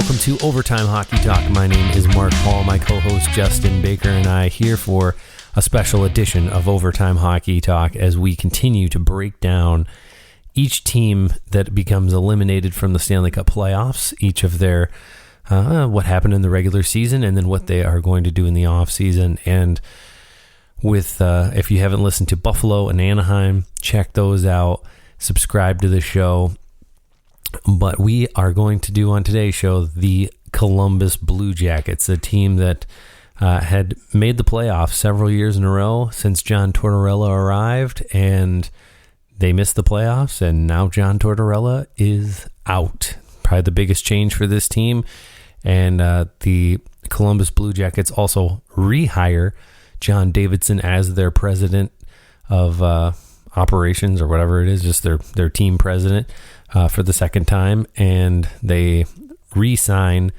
welcome to Overtime Hockey Talk. My name is Mark Hall. My co-host Justin Baker and I here for a special edition of Overtime Hockey Talk as we continue to break down each team that becomes eliminated from the Stanley Cup playoffs, each of their what happened in the regular season, and then what they are going to do in the offseason. And with if you haven't listened to Buffalo and Anaheim, check those out. Subscribe to the show. But we are going to do on today's show the Columbus Blue Jackets, a team that had made the playoffs several years in a row since John Tortorella arrived, and they missed the playoffs, and now John Tortorella is out. Probably the biggest change for this team. And the Columbus Blue Jackets also rehire John Davidson as their president of operations, or whatever it is, just their team president. For the second time, and they re-sign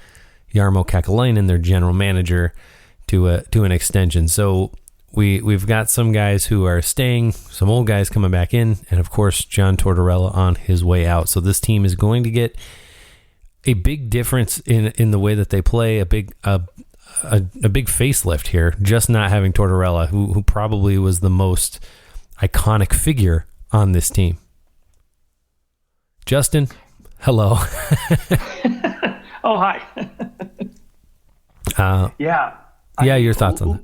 Jarmo Kekalainen, their general manager, to an extension. So we've got some guys who are staying, some old guys coming back in, and of course John Tortorella on his way out. So this team is going to get a big difference in the way that they play, a big facelift here. Just not having Tortorella, who probably was the most iconic figure on this team. Justin, hello. Oh, hi. Your thoughts on that?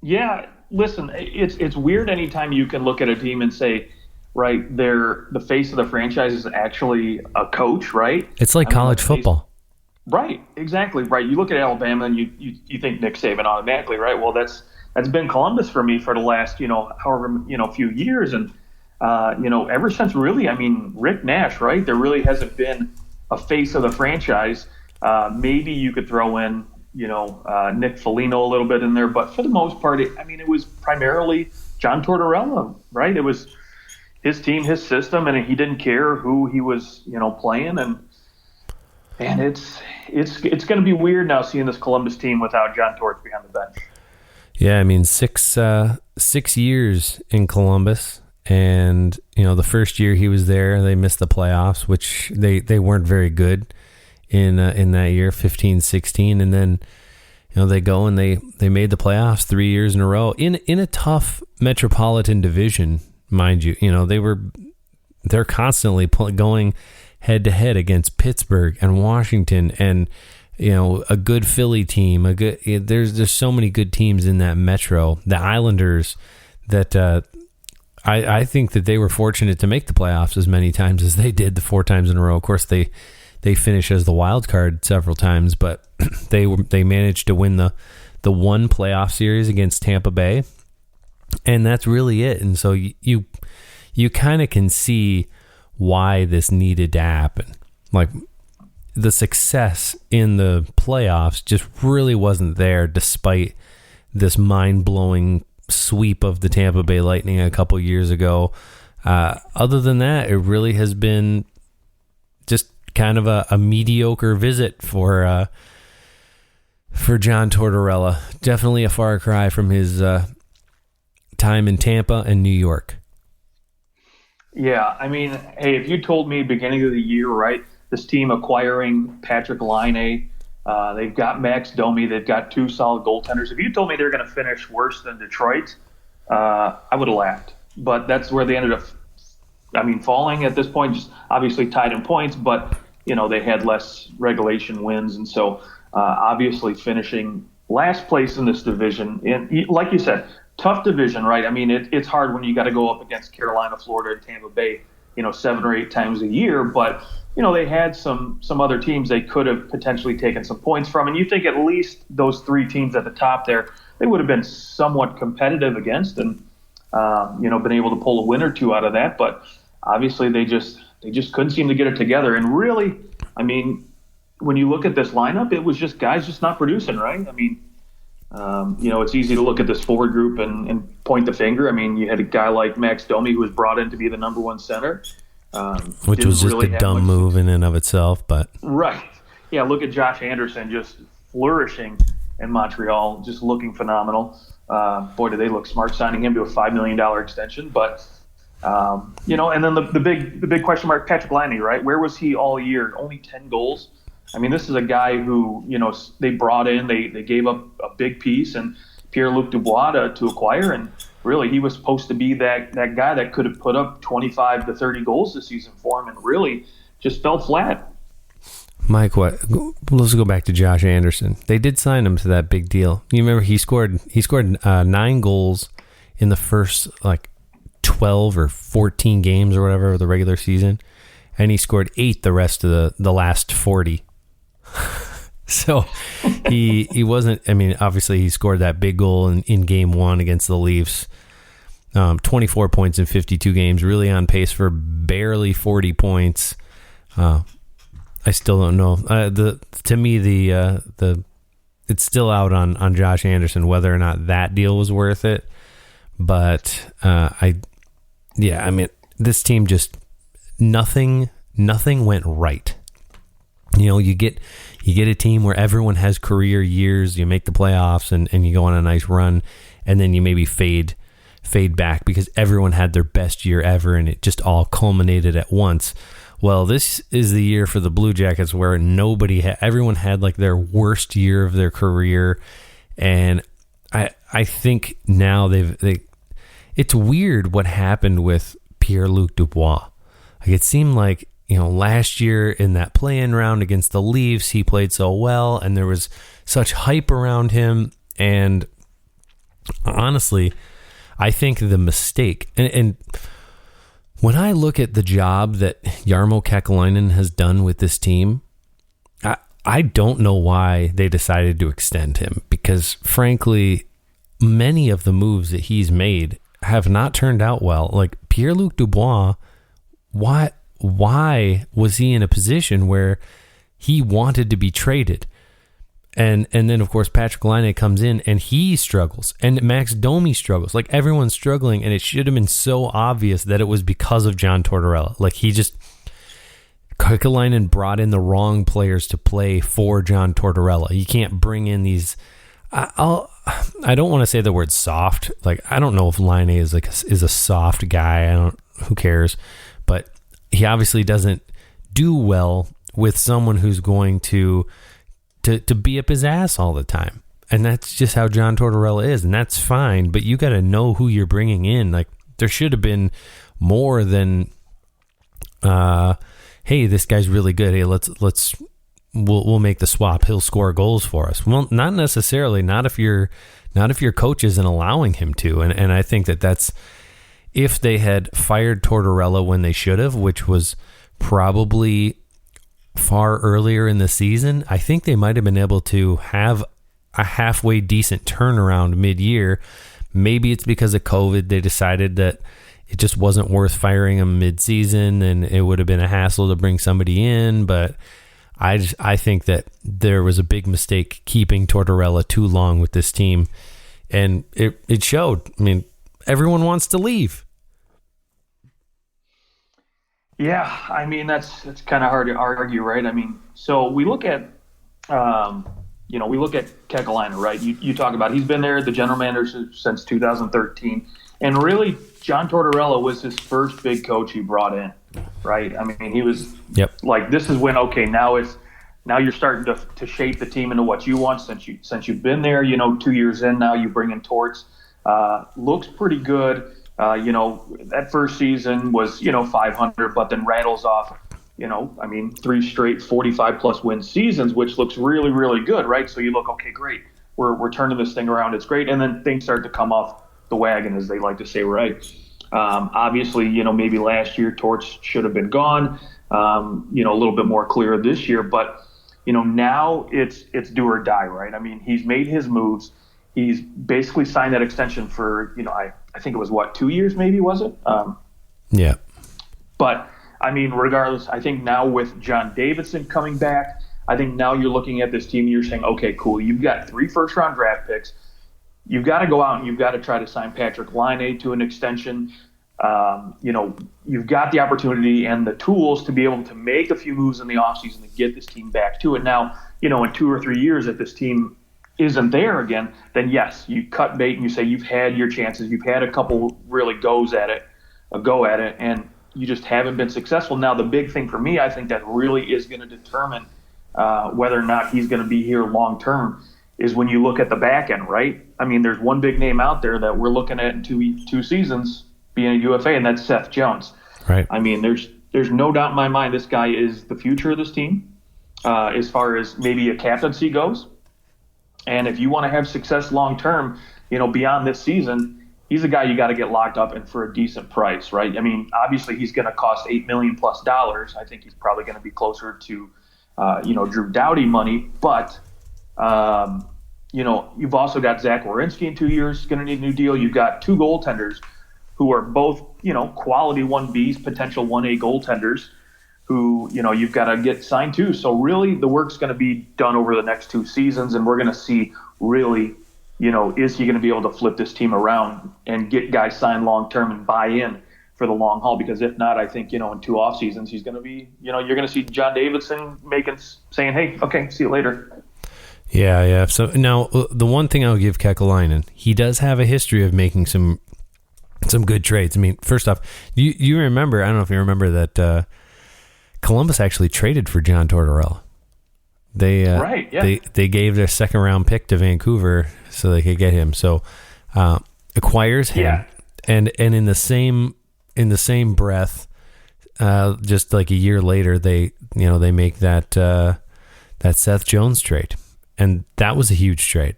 Yeah, listen, it's weird anytime you can look at a team and say, right, the face of the franchise is actually a coach, right? It's like college football. Right, exactly, right. You look at Alabama and you think Nick Saban automatically, right? Well, that's been Columbus for me for the last, few years, and ever since really, Rick Nash, right? There really hasn't been a face of the franchise. Maybe you could throw in, Nick Foligno a little bit in there, but for the most part, it was primarily John Tortorella, right? It was his team, his system, and he didn't care who he was, playing, and it's going to be weird now seeing this Columbus team without John Torts behind the bench. Yeah, 6 years in Columbus. And, the first year he was there, they missed the playoffs, which they weren't very good in that year, 15-16. And then, they go and they made the playoffs 3 years in a row in a tough metropolitan division, mind you. They're constantly going head to head against Pittsburgh and Washington and, a good Philly team. There's so many good teams in that metro. The Islanders that, I think that they were fortunate to make the playoffs as many times as they did, the 4 times in a row. Of course, they finished as the wild card several times, but they managed to win the one playoff series against Tampa Bay, and that's really it. And so you kind of can see why this needed to happen. Like, the success in the playoffs just really wasn't there, despite this mind-blowing sweep of the Tampa Bay Lightning a couple years ago. Other than that, it really has been just kind of a mediocre visit for John Tortorella. Definitely a far cry from his time in Tampa and New York. Yeah, hey, if you told me beginning of the year, right, this team acquiring Patrick Laine, they've got Max Domi. They've got 2 solid goaltenders. If you told me they're going to finish worse than Detroit, I would have laughed. But that's where they ended up, falling at this point, just obviously tied in points, but, they had less regulation wins. And so obviously finishing last place in this division, and like you said, tough division, right? It's hard when you got to go up against Carolina, Florida, and Tampa Bay, 7 or 8 times a year, but they had some other teams they could have potentially taken some points from, and you think at least those 3 teams at the top there, they would have been somewhat competitive against, and been able to pull a win or 2 out of that. But obviously they just couldn't seem to get it together. And really, when you look at this lineup, it was just guys just not producing, right? It's easy to look at this forward group and point the finger. You had a guy like Max Domi who was brought in to be the number 1 center. Which was just really a dumb move in and of itself, but right. Yeah, look at Josh Anderson just flourishing in Montreal, just looking phenomenal. Boy, did they look smart signing him to a $5 million extension. But and then the big question mark, Patrick Laine, right? Where was he all year? Only 10 goals I mean, this is a guy who, they brought in, they gave up a big piece and Pierre-Luc Dubois to acquire, and really he was supposed to be that guy that could have put up 25 to 30 goals this season for him, and really just fell flat. Mike, let's go back to Josh Anderson. They did sign him to that big deal. You remember he scored 9 goals in the first 12 or 14 games or whatever of the regular season, and he scored 8 the rest of the last 40. So he wasn't. I mean, obviously he scored that big goal in game 1 against the Leafs. 24 points in 52 games, really on pace for barely 40 points. I still don't know. To me, it's still out on Josh Anderson whether or not that deal was worth it. But I mean, this team just nothing went right. You get a team where everyone has career years. You make the playoffs and you go on a nice run, and then you maybe fade back because everyone had their best year ever, and it just all culminated at once. Well, this is the year for the Blue Jackets where everyone had their worst year of their career, and I think now it's weird what happened with Pierre-Luc Dubois. It seemed like last year in that play-in round against the Leafs, he played so well, and there was such hype around him. And honestly, I think the mistake and when I look at the job that Jarmo Kekalainen has done with this team, I don't know why they decided to extend him, because frankly, many of the moves that he's made have not turned out well. Like Pierre-Luc Dubois, why was he in a position where he wanted to be traded? And then, of course, Patrick Laine comes in and he struggles. And Max Domi struggles. Everyone's struggling, and it should have been so obvious that it was because of John Tortorella. Kekalainen brought in the wrong players to play for John Tortorella. You can't bring in these... I don't want to say the word soft. I don't know if Laine is a soft guy. Who cares? But he obviously doesn't do well with someone who's going to be up his ass all the time. And that's just how John Tortorella is, and that's fine, but you got to know who you're bringing in. There should have been more than hey, this guy's really good. Hey, we'll make the swap. He'll score goals for us. Well, not necessarily, not if your coach isn't allowing him to. And I think that's if they had fired Tortorella when they should have, which was probably far earlier in the season, I think they might have been able to have a halfway decent turnaround mid-year. Maybe it's because of COVID. They decided that it just wasn't worth firing him mid-season, and it would have been a hassle to bring somebody in. But I think that there was a big mistake keeping Tortorella too long with this team, and it showed. I mean, everyone wants to leave. Yeah, I mean that's kind of hard to argue, right? I mean, so we look at, Kekalainen, right? You talk about he's been there, the general manager since 2013, and really John Tortorella was his first big coach he brought in, right? I mean, he was this is when now you're starting to shape the team into what you want since you've been there. 2 years in now, you bring in Torts, looks pretty good. That first season was, 500, but then rattles off, 3 straight 45-plus win seasons, which looks really, really good, right? So you look, okay, great. We're turning this thing around. It's great. And then things start to come off the wagon, as they like to say, right? Obviously, maybe last year Torts should have been gone, a little bit more clear this year. But, now it's do or die, right? I mean, he's made his moves. He's basically signed that extension for, I think it was 2 years maybe, was it? Yeah. But, I mean, regardless, I think now with John Davidson coming back, I think now you're looking at this team and you're saying, okay, cool, you've got 3 first-round draft picks. You've got to go out and you've got to try to sign Patrick Laine to an extension. You've got the opportunity and the tools to be able to make a few moves in the offseason to get this team back to it. Now, in 2 or 3 years, if this team isn't there again, then yes, you cut bait and you say you've had your chances. You've had a couple really go at it, and you just haven't been successful. Now, the big thing for me, I think that really is going to determine whether or not he's going to be here long term is when you look at the back end, right? I mean, there's one big name out there that we're looking at in two seasons being a UFA, and that's Seth Jones. Right. I mean, there's no doubt in my mind this guy is the future of this team as far as maybe a captaincy goes. And if you want to have success long term, beyond this season, he's a guy you got to get locked up in for a decent price, right? I mean, obviously he's going to cost $8 million plus. I think he's probably going to be closer to, Drew Doughty money. But, you've also got Zach Werenski in 2 years, going to need a new deal. You've got two goaltenders who are both, quality 1Bs, potential 1A goaltenders who, you've got to get signed to. So really the work's going to be done over the next 2 seasons, and we're going to see really, is he going to be able to flip this team around and get guys signed long-term and buy in for the long haul? Because if not, I think, in 2 off seasons, he's going to be, you're going to see John Davidson saying, hey, okay, see you later. Yeah. So now the one thing I'll give Kekalainen, he does have a history of making some good trades. I mean, first off, you remember, I don't know if you remember that Columbus actually traded for John Tortorella. Right, yeah. They gave their second round pick to Vancouver so they could get him. So acquires him, yeah. and in the same breath, just like a year later, they make that Seth Jones trade, and that was a huge trade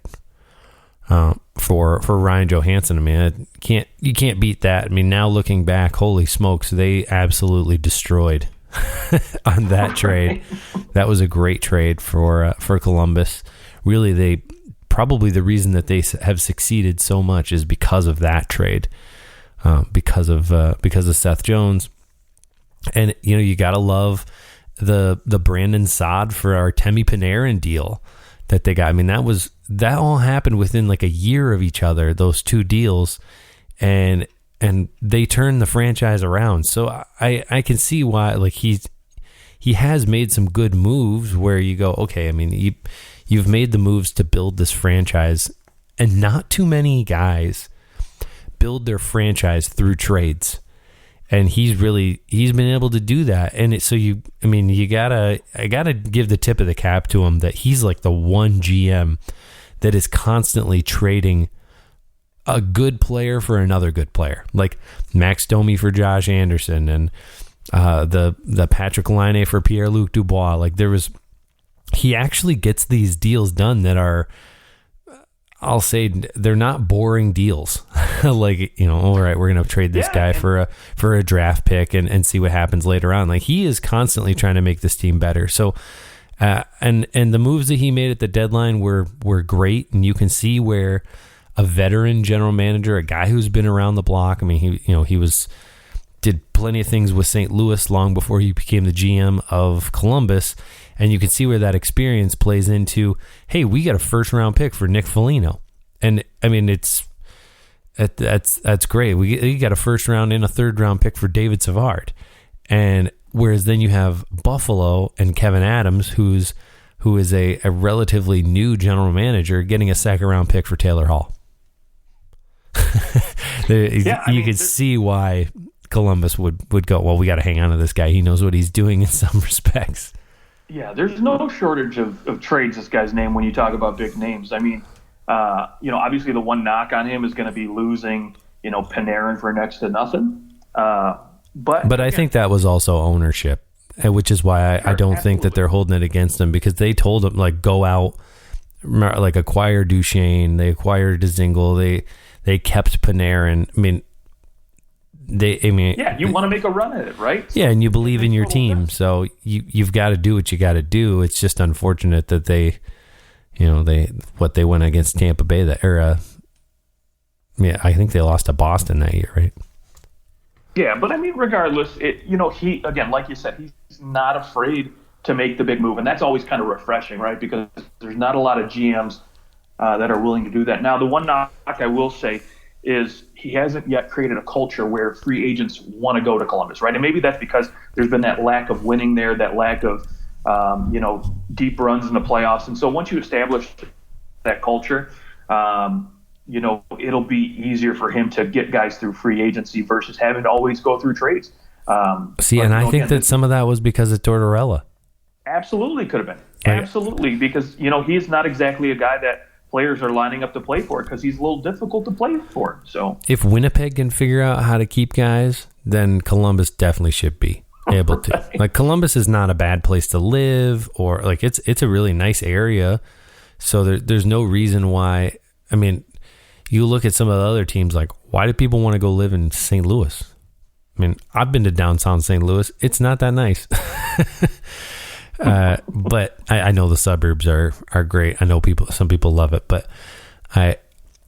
for Ryan Johansson. I mean, you can't beat that. I mean, now looking back, holy smokes, they absolutely destroyed on that trade. That was a great trade for Columbus. Really, probably the reason that they have succeeded so much is because of that trade, because of Seth Jones. And you gotta love the Brandon Saad for our Artemi Panarin deal that they got. I mean, that all happened within like a year of each other, those two deals, and they turned the franchise around. So I can see why, like, he has made some good moves where you go, okay, I mean, you've made the moves to build this franchise, and not too many guys build their franchise through trades. And he's been able to do that. And I gotta give the tip of the cap to him that he's like the one GM that is constantly trading a good player for another good player, like Max Domi for Josh Anderson, and the Patrick Laine for Pierre-Luc Dubois. Like, he actually gets these deals done that are, I'll say, they're not boring deals. Like, all right, we're going to trade this guy for a draft pick and see what happens later on. Like, he is constantly trying to make this team better. So, and the moves that he made at the deadline were great. And you can see where a veteran general manager, a guy who's been around the block. I mean, he did plenty of things with St. Louis long before he became the GM of Columbus. And you can see where that experience plays into, hey, we got a first round pick for Nick Foligno. And I mean, that's great. We got a first round and a third round pick for David Savard. And whereas then you have Buffalo and Kevin Adams, who is a relatively new general manager, getting a second round pick for Taylor Hall. You could see why Columbus would go, well, we got to hang on to this guy. He knows what he's doing in some respects. Yeah, there's no shortage of trades, this guy's name, when you talk about big names. I mean, obviously the one knock on him is going to be losing, Panarin for next to nothing. But I think that was also ownership, which is why I don't think that they're holding it against him, because they told him, like, go out, like, acquire Duchesne. They acquired Dzingel. They kept Panarin. I mean, you want to make a run at it, right? Yeah, and you believe in your team, so you've got to do what you got to do. It's just unfortunate that they went against Tampa Bay I think they lost to Boston that year, right? Yeah, but I mean, regardless, he, again, like you said, he's not afraid to make the big move, and that's always kind of refreshing, right? Because there's not a lot of GMs that are willing to do that. Now, the one knock I will say is he hasn't yet created a culture where free agents want to go to Columbus, right? And maybe that's because there's been that lack of winning there, that lack of, deep runs in the playoffs. And so once you establish that culture, it'll be easier for him to get guys through free agency versus having to always go through trades. I think that some of that was because of Tortorella. Absolutely could have been. Absolutely, because he's not exactly a guy that players are lining up to play for because he's a little difficult to play for. So if Winnipeg can figure out how to keep guys, then Columbus definitely should be able to. Right. Like, Columbus is not a bad place to live, or like it's a really nice area. So there's no reason why. I mean, you look at some of the other teams, like, why do people want to go live in St. Louis? I mean, I've been to downtown St. Louis. It's not that nice. But I know the suburbs are great. I know some people love it, but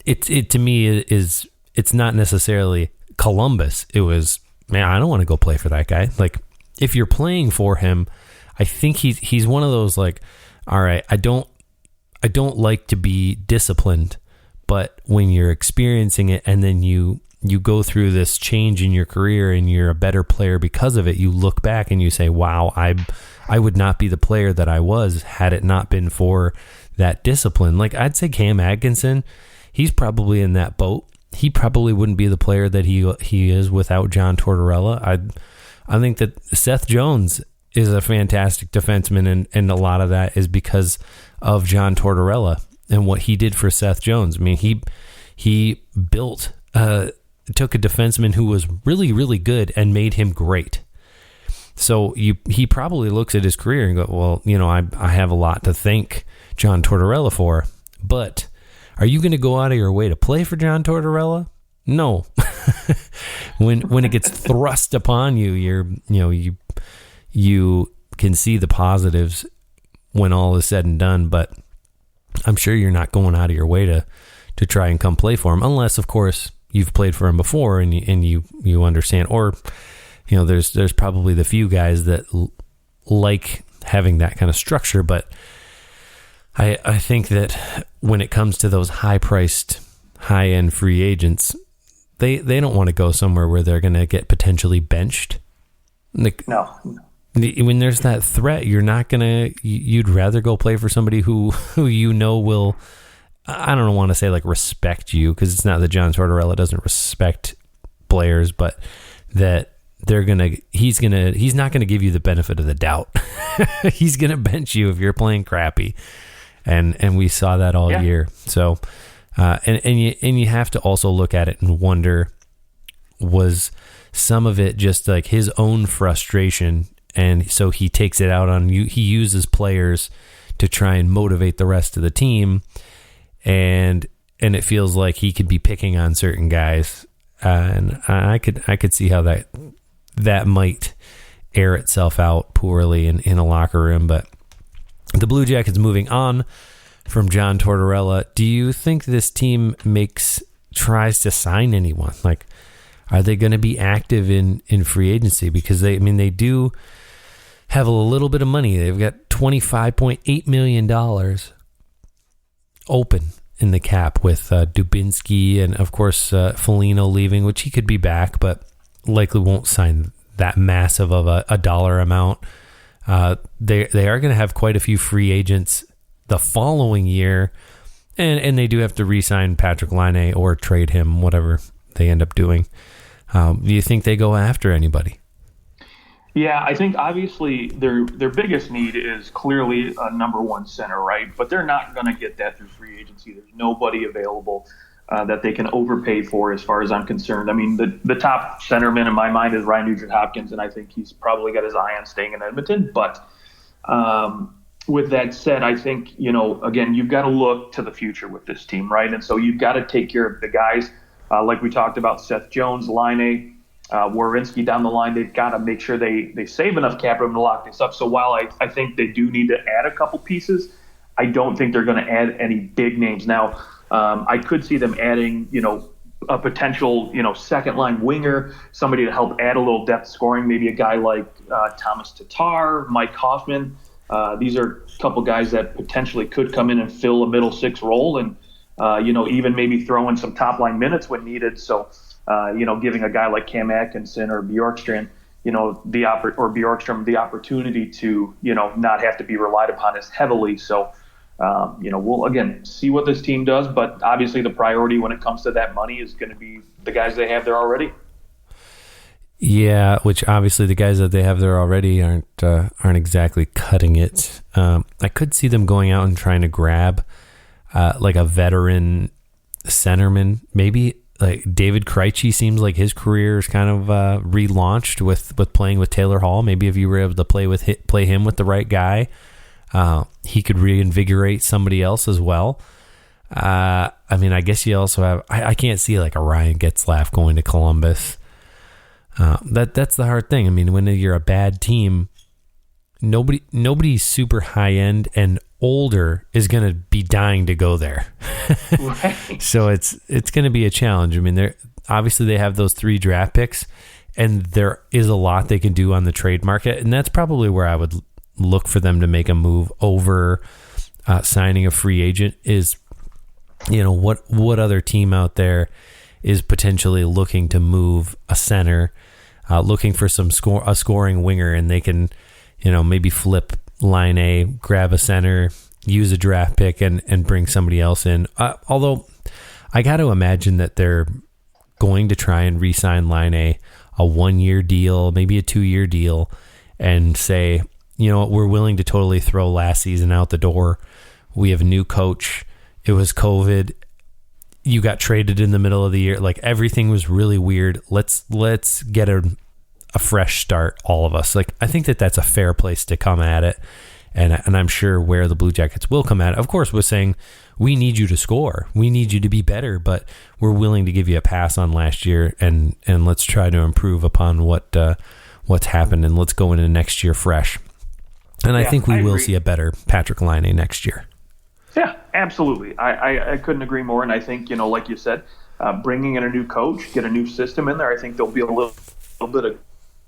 it to me it's not necessarily Columbus. It was, man, I don't want to go play for that guy. Like, if you're playing for him, I think he's one of those, like, all right, I don't like to be disciplined, but when you're experiencing it and then you go through this change in your career and you're a better player because of it, you look back and you say, wow, I would not be the player that I was had it not been for that discipline. Like, I'd say Cam Atkinson, he's probably in that boat. He probably wouldn't be the player that he is without John Tortorella. I think that Seth Jones is a fantastic defenseman, and a lot of that is because of John Tortorella and what he did for Seth Jones. I mean, he took a defenseman who was really, really good and made him great. So he probably looks at his career and go, well, I have a lot to thank John Tortorella for, but are you going to go out of your way to play for John Tortorella? No. When it gets thrust upon you, you can see the positives when all is said and done, but I'm sure you're not going out of your way to try and come play for him, unless, of course, you've played for him before and you understand, or there's probably the few guys that like having that kind of structure, but I think that when it comes to those high-priced, high-end free agents, they don't want to go somewhere where they're going to get potentially benched. No. When there's that threat, you'd rather go play for somebody who will, I don't want to say like respect you, because it's not that John Tortorella doesn't respect players, but that he's not gonna give you the benefit of the doubt. He's gonna bench you if you're playing crappy, and we saw that all year. So, and you have to also look at it and wonder, was some of it just like his own frustration, and so he takes it out on you. He uses players to try and motivate the rest of the team, and it feels like he could be picking on certain guys, and I could see how that might air itself out poorly in a locker room. But the Blue Jackets moving on from John Tortorella, do you think this team tries to sign anyone? Like, are they going to be active in free agency? Because they do have a little bit of money. They've got $25.8 million open in the cap with Dubinsky and, of course, Foligno leaving, which he could be back, but likely won't sign that massive of a dollar amount. They are going to have quite a few free agents the following year, and they do have to re-sign Patrick Laine or trade him, whatever they end up doing. Do you think they go after anybody? Yeah, I think obviously their biggest need is clearly a number one center, right? But they're not going to get that through free agency. There's nobody available that they can overpay for, as far as I'm concerned. I mean, the top centerman in my mind is Ryan Nugent-Hopkins, and I think he's probably got his eye on staying in Edmonton. But with that said, I think, again, you've got to look to the future with this team, right? And so you've got to take care of the guys like we talked about, Seth Jones, Laine, Werenski down the line. They've got to make sure they save enough cap room to lock this up. So while I think they do need to add a couple pieces, I don't think they're going to add any big names. Now, I could see them adding, a potential, second line winger, somebody to help add a little depth scoring, maybe a guy like Thomas Tatar, Mike Hoffman. These are a couple guys that potentially could come in and fill a middle six role, and even maybe throw in some top line minutes when needed. So, giving a guy like Cam Atkinson or Bjorkstrand, Bjorkstrom the opportunity to, not have to be relied upon as heavily. So, we'll again see what this team does, but obviously the priority when it comes to that money is going to be the guys they have there already. Yeah, which obviously the guys that they have there already aren't exactly cutting it. I could see them going out and trying to grab like a veteran centerman. Maybe like David Krejci seems like his career is kind of relaunched with playing with Taylor Hall. Maybe if you were able to play him with the right guy, he could reinvigorate somebody else as well. I mean, I guess you also have. I can't see like a Ryan Getzlaf going to Columbus. That's the hard thing. I mean, when you're a bad team, nobody's super high end and older is going to be dying to go there. Right. So it's going to be a challenge. I mean, they have those 3 draft picks, and there is a lot they can do on the trade market, and that's probably where I would look for them to make a move over signing a free agent. Is what other team out there is potentially looking to move a center, looking for a scoring winger, and they can, maybe flip line A, grab a center, use a draft pick, and bring somebody else in. Although I got to imagine that they're going to try and re-sign line A 1-year deal, maybe a 2-year deal, and say, we're willing to totally throw last season out the door. We have a new coach. It was COVID. You got traded in the middle of the year. Like, everything was really weird. Let's get a fresh start, all of us. Like, I think that's a fair place to come at it. And I'm sure where the Blue Jackets will come at it, of course, was saying, we need you to score. We need you to be better, but we're willing to give you a pass on last year, and let's try to improve upon what's happened, and let's go into next year fresh. And I think we will see a better Patrick Laine next year. Yeah, absolutely. I couldn't agree more. And I think, like you said, bringing in a new coach, get a new system in there, I think there'll be a little bit of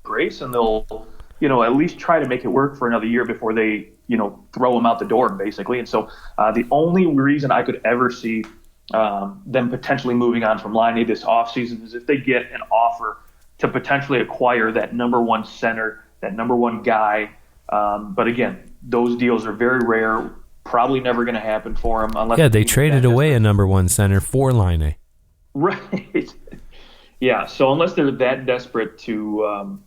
grace, and they'll, at least try to make it work for another year before they, throw them out the door, basically. And so the only reason I could ever see them potentially moving on from Line A this offseason is if they get an offer to potentially acquire that number 1 center, that number 1 guy. But again, those deals are very rare. Probably never going to happen for them unless they traded away a number 1 center for Line A. Right. Yeah. So unless they're that desperate to,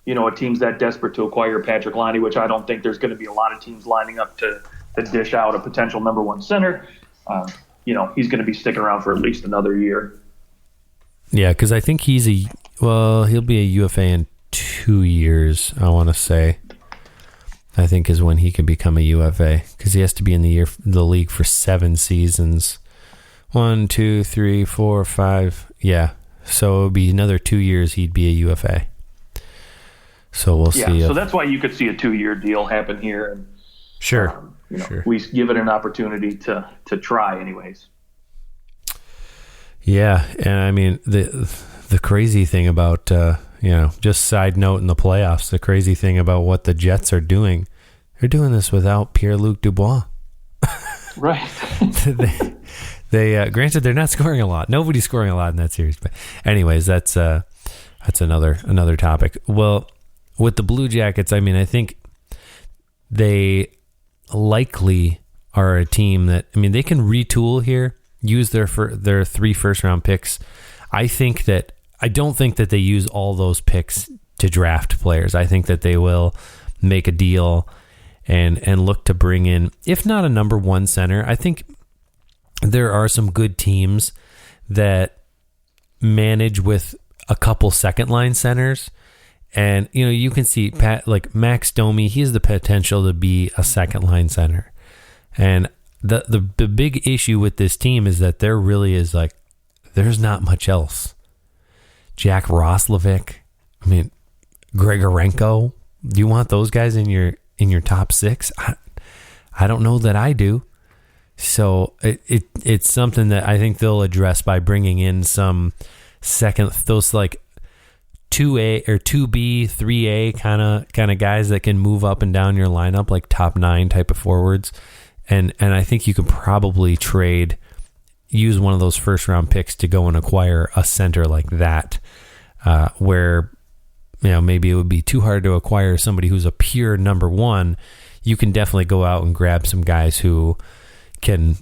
a team's that desperate to acquire Patrick Laine, which I don't think there's going to be a lot of teams lining up to dish out a potential number 1 center. He's going to be sticking around for at least another year. Yeah, because I think he'll be a UFA in 2 years, I want to say. I think is when he can become a UFA, because he has to be in the league for 7 seasons. 1, 2, 3, 4, 5. Yeah. So it would be another 2 years he'd be a UFA. So we'll see. So that's why you could see a 2-year deal happen here. And, sure. We give it an opportunity to try anyways. Yeah. And I mean, the crazy thing about, just side note in the playoffs, the crazy thing about what the Jets are doing, they're doing this without Pierre-Luc Dubois. Right. They granted, they're not scoring a lot. Nobody's scoring a lot in that series. But anyways, that's another topic. Well, with the Blue Jackets, I mean, I think they likely are a team that, I mean, they can retool here, use their 3 first-round picks. I don't think that they use all those picks to draft players. I think that they will make a deal and look to bring in, if not a number 1 center. I think there are some good teams that manage with a couple second line centers. And, you can see like Max Domi, he has the potential to be a second line center. And the big issue with this team is that there really is there's not much else. Jack Roslovic, I mean, Grigorenko, do you want those guys in your top 6? I don't know that I do. So it's something that I think they'll address by bringing in some those 2A or 2B, 3A kind of guys that can move up and down your lineup, like top 9 type of forwards. And I think you could probably use one of those first round picks to go and acquire a center like that, where, maybe it would be too hard to acquire somebody who's a pure number 1. You can definitely go out and grab some guys who can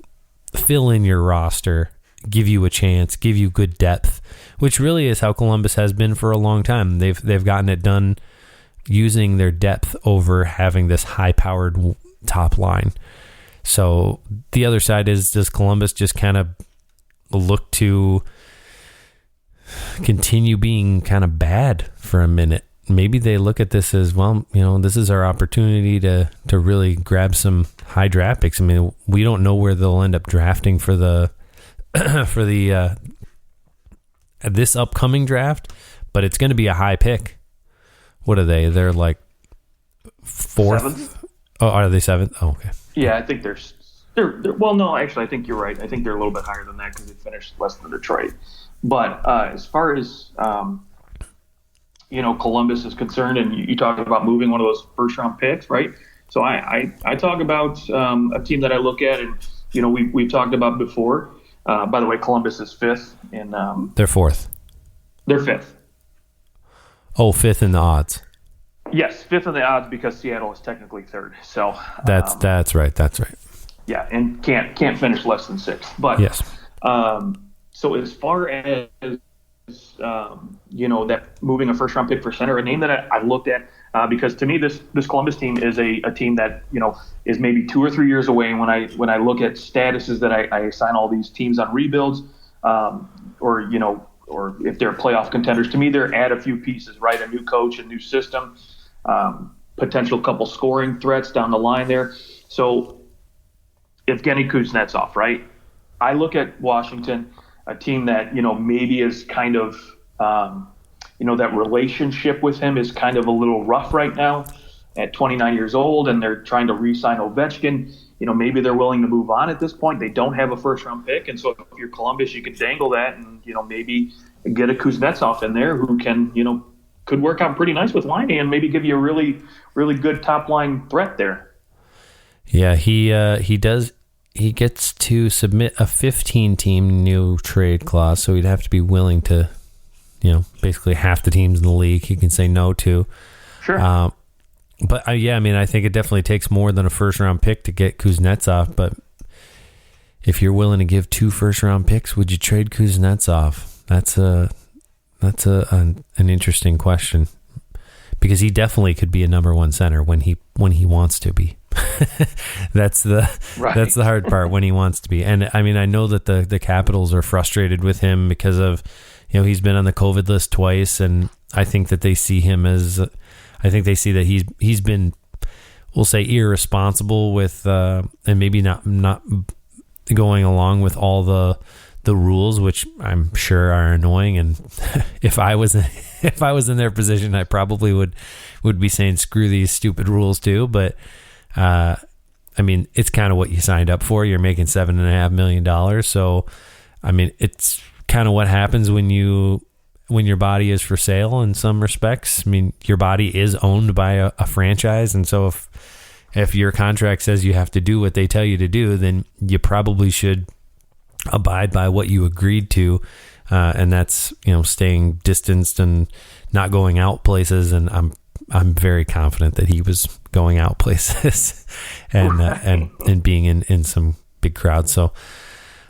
fill in your roster, give you a chance, give you good depth, which really is how Columbus has been for a long time. They've gotten it done using their depth over having this high-powered top line. So the other side is, does Columbus just kind of look to continue being kind of bad for a minute? Maybe they look at this as, well, this is our opportunity to really grab some high draft picks. I mean, we don't know where they'll end up drafting for the this upcoming draft, but it's going to be a high pick. What are they? They're like fourth. Seventh? Oh, are they seventh? Oh, okay. Yeah, I think they're well, no, actually, I think you're right. I think they're a little bit higher than that because they finished less than Detroit. But as far as Columbus is concerned, and you talk about moving one of those first-round picks, right? So I talk about a team that I look at, and we've talked about before. By the way, Columbus is fifth in. They're fourth. They're fifth. Oh, fifth in the odds. Yes, fifth in the odds because Seattle is technically third. So that's right. That's right. Yeah, and can't finish less than sixth. But yes. So as far as that moving a first round pick for center, a name that I looked at because to me this Columbus team is a team that is maybe 2 or 3 years away. When I look at statuses that I assign all these teams on rebuilds, or if they're playoff contenders, to me they're add a few pieces, right? A new coach, a new system, potential couple scoring threats down the line there. So Evgeny Kuznetsov, right? I look at Washington, a team that maybe is kind of that relationship with him is kind of a little rough right now at 29 years old, and they're trying to re-sign Ovechkin. Maybe they're willing to move on at this point. They don't have a first-round pick, and so if you're Columbus, you can dangle that and maybe get a Kuznetsov in there who can could work out pretty nice with Laine and maybe give you a really, really good top-line threat there. Yeah, he does. He gets to submit a 15-team new trade clause, so he'd have to be willing to, basically half the teams in the league he can say no to. Sure. But I think it definitely takes more than a first-round pick to get Kuznetsov. But if you're willing to give 2 first-round picks, would you trade Kuznetsov? That's an interesting question, because he definitely could be a number 1 center when he wants to be. That's the hard part, when he wants to be. And I know that the Capitals are frustrated with him because of he's been on the COVID list twice, and I think that they see him as that he's been, we'll say, irresponsible with and maybe not going along with all the rules, which I'm sure are annoying. And if I was in their position, I probably would be saying screw these stupid rules too. But it's kind of what you signed up for. You're making $7.5 million, so it's kind of what happens when your body is for sale in some respects. Your body is owned by a franchise, and so if your contract says you have to do what they tell you to do, then you probably should abide by what you agreed to, and that's staying distanced and not going out places. And I'm very confident that he was going out places and and being in some big crowds. So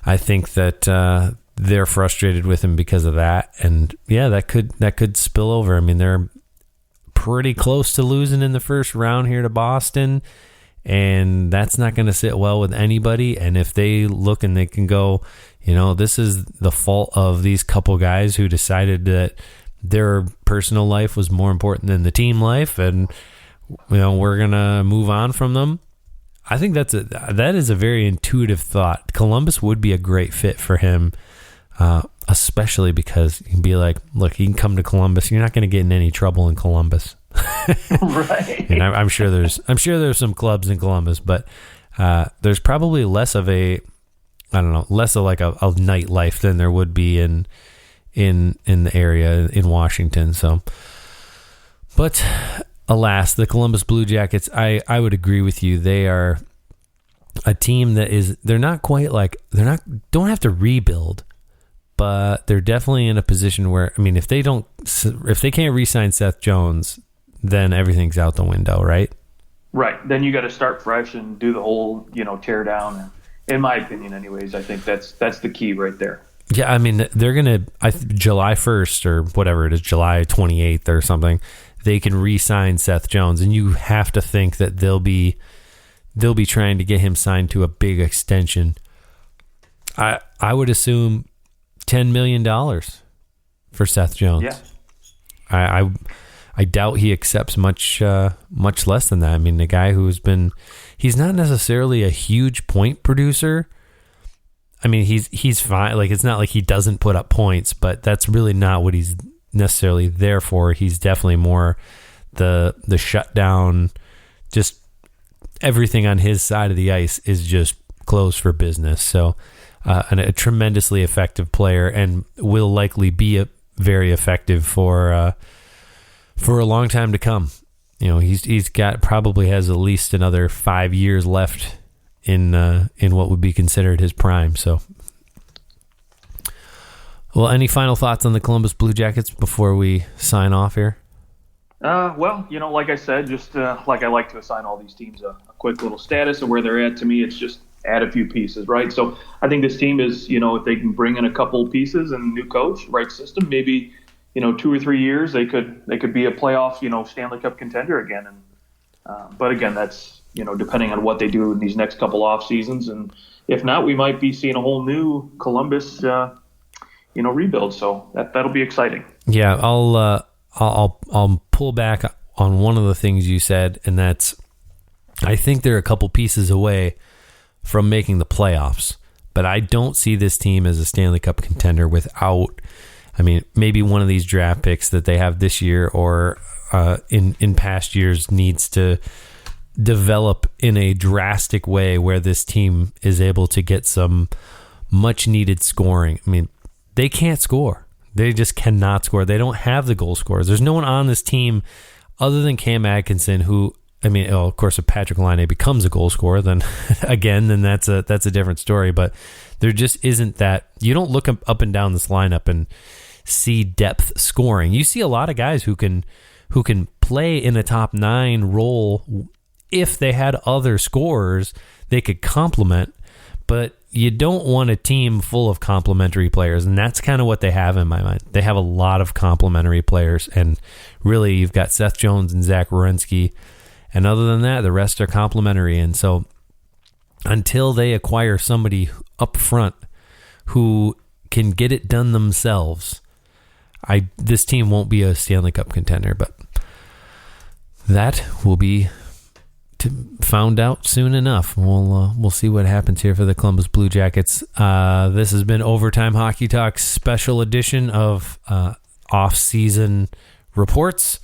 I think that they're frustrated with him because of that, and that could spill over. They're pretty close to losing in the first round here to Boston, and that's not going to sit well with anybody. And if they look and they can go, this is the fault of these couple guys who decided that their personal life was more important than the team life, and we're gonna move on from them. I think that is a very intuitive thought. Columbus would be a great fit for him, especially because you can be like, look, you can come to Columbus. You're not going to get in any trouble in Columbus, right? And I'm sure there's some clubs in Columbus, but there's probably less of like a nightlife than there would be in the area in Washington. So, but alas, the Columbus Blue Jackets, I would agree with you. They are a team that they're not quite like, don't have to rebuild, but they're definitely in a position where, if they can't re-sign Seth Jones, then everything's out the window, right? Right. Then you got to start fresh and do the whole, tear down. In my opinion, anyways, I think that's the key right there. Yeah, I mean, they're going to, July 1st or whatever it is, July 28th or something, they can re-sign Seth Jones, and you have to think that they'll be trying to get him signed to a big extension. I would assume $10 million for Seth Jones. Yeah. I doubt he accepts much less than that. I mean, the guy he's not necessarily a huge point producer. I mean, he's fine. Like, it's not like he doesn't put up points, but that's really not what he's necessarily there for. He's definitely more the shutdown. Just everything on his side of the ice is just closed for business. So, a tremendously effective player, and will likely be very effective for a long time to come. You know, he's probably has at least another 5 years left in what would be considered his prime. So, well, any final thoughts on the Columbus Blue Jackets before we sign off here? Well, like I said, just like I like to assign all these teams a quick little status of where they're at. To me, it's just add a few pieces, right? So I think this team is, if they can bring in a couple pieces and a new coach, right system, maybe 2 or 3 years they could be a playoff, Stanley Cup contender again. And but again, that's depending on what they do in these next couple off seasons, and if not, we might be seeing a whole new Columbus, rebuild. So that'll be exciting. Yeah, I'll pull back on one of the things you said, and that's I think they're a couple pieces away from making the playoffs, but I don't see this team as a Stanley Cup contender without. I mean, maybe one of these draft picks that they have this year or in past years needs to develop in a drastic way where this team is able to get some much needed scoring. I mean, they can't score. They just cannot score. They don't have the goal scorers. There's no one on this team other than Cam Atkinson who, I mean, of course, if Patrick Laine becomes a goal scorer, then that's a different story. But there just isn't that. You don't look up and down this lineup and see depth scoring. You see a lot of guys who can play in a top 9 role. If they had other scorers, they could complement, but you don't want a team full of complementary players, and that's kind of what they have in my mind. They have a lot of complementary players, and really you've got Seth Jones and Zach Werenski, and other than that, the rest are complementary. And so until they acquire somebody up front who can get it done themselves, this team won't be a Stanley Cup contender, but that will be found out soon enough. We'll see what happens here for the Columbus Blue Jackets. This has been Overtime Hockey Talk's special edition of off-season reports.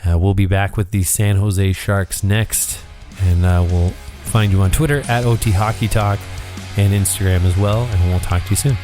We'll be back with the San Jose Sharks next, and we'll find you on Twitter at OT Hockey Talk and Instagram as well, and we'll talk to you soon.